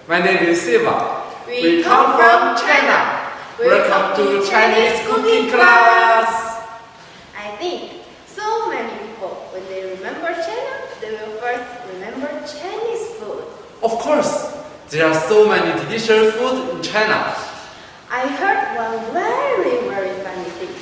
My name is Siva. We come from China. Welcome to Chinese cooking class. I think so many people, when they remember China, they will first remember Chinese food. Of course, there are so many delicious food in China. I heard one very funny thing,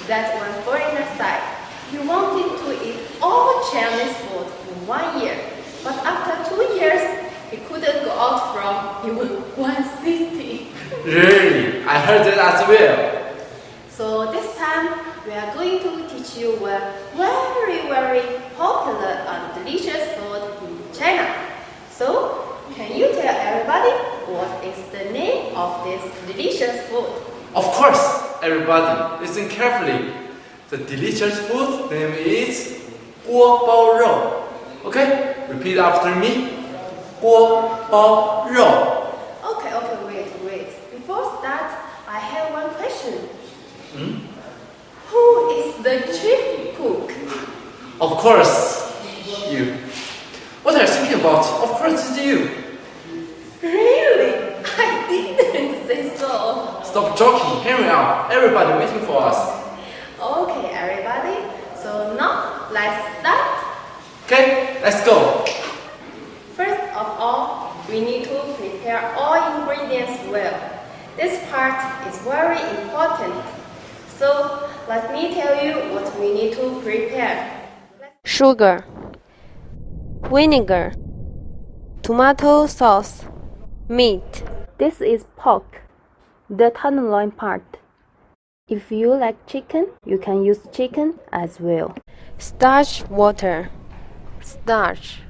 that when foreigner said he wanted to eat all Chinese food in 1 year, but after 2 years, he couldn't go out from even one city. Really, I heard that as well. So this time, we are going to teach you a very popular and delicious food in China. So, can you tell everybody what is the name of this delicious food? Of course, everybody, listen carefully. The delicious food name is 锅包肉. Okay, repeat after me. 锅包肉. Okay, wait. Before start, I have one question. Who is the chief cook? Of course, you. What are you thinking about? Of course it's you. Really? I didn't say so. Stop joking, here we are. Everybody waiting for us. Okay, everybody. So now, let's start. Okay, let's go. First of all, we need to prepare all ingredients well. This part is very important. So, let me tell you what we need to prepare. Sugar, vinegar, tomato sauce, meat. This is pork, the tenderloin part. If you like chicken, you can use chicken as well. Starch water, starch.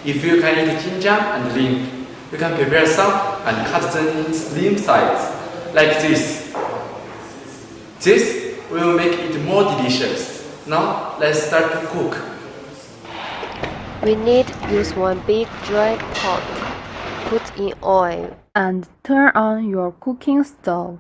If you can eat ginger and limb, you can prepare some and cut them in slim size, like this. This will make it more delicious. Now, let's start to cook. We need use one big dry pot. Put in oil And turn on your cooking stove.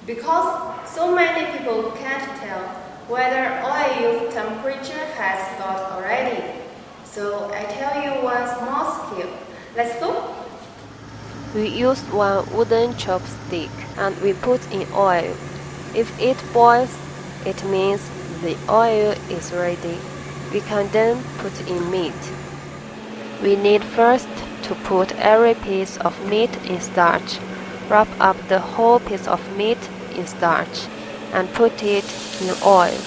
Because so many people can't tell whether oil temperature has got already. So I tell you one small skill. Let's go. We used one wooden chopstick and we put in oil. If it boils, it means the oil is ready. We can then put in meat. We need first to put every piece of meat in starch. Wrap up the whole piece of meat in starch and put it in oil.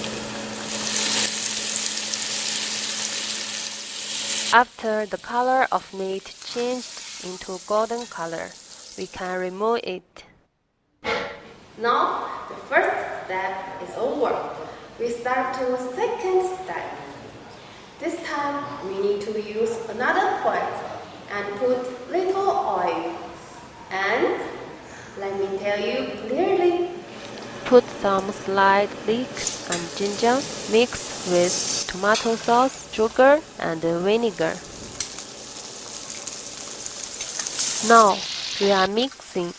After the color of meat changed into golden color, we can remove it. Now the first step is over. We start to second step. This time we need to use another pot and put little oil. And let me tell you clearly. Put some sliced leeks and ginger, mix with tomato sauce, sugar and vinegar. Now we are mixing.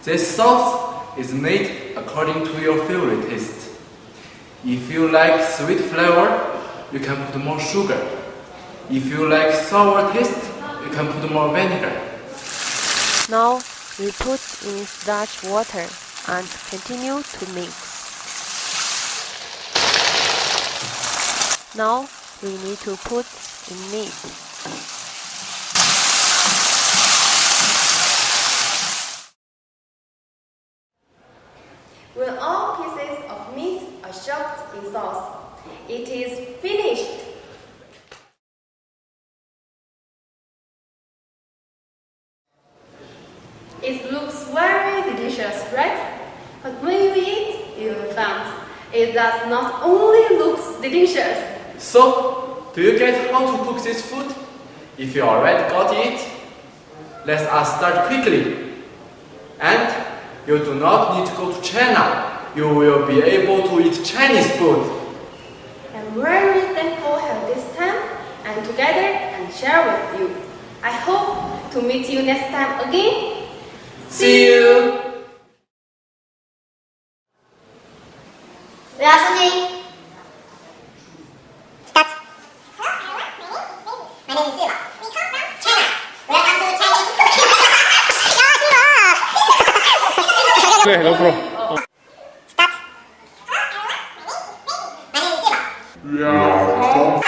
This sauce is made according to your favorite taste. If you like sweet flavor, you can put more sugar. If you like sour taste, you can put more vinegar. Now we put in starch water and continue to mix. Now we need to put in meat. When all pieces of meat are soaked in sauce, it is finished. It looks very delicious, right? But when you eat, you will find it does not only look delicious. So, do you get how to cook this food? If you already got it, let us start quickly. And you do not need to go to China. You will be able to eat Chinese food. I'm very thankful to have this time and together and share with you. I hope to meet you next time again. See you! We are shooting. Start. My name is Eva. We come from China. Welcome to Chinese Cuisine. 네, 옆으로. Start. My name is Eva.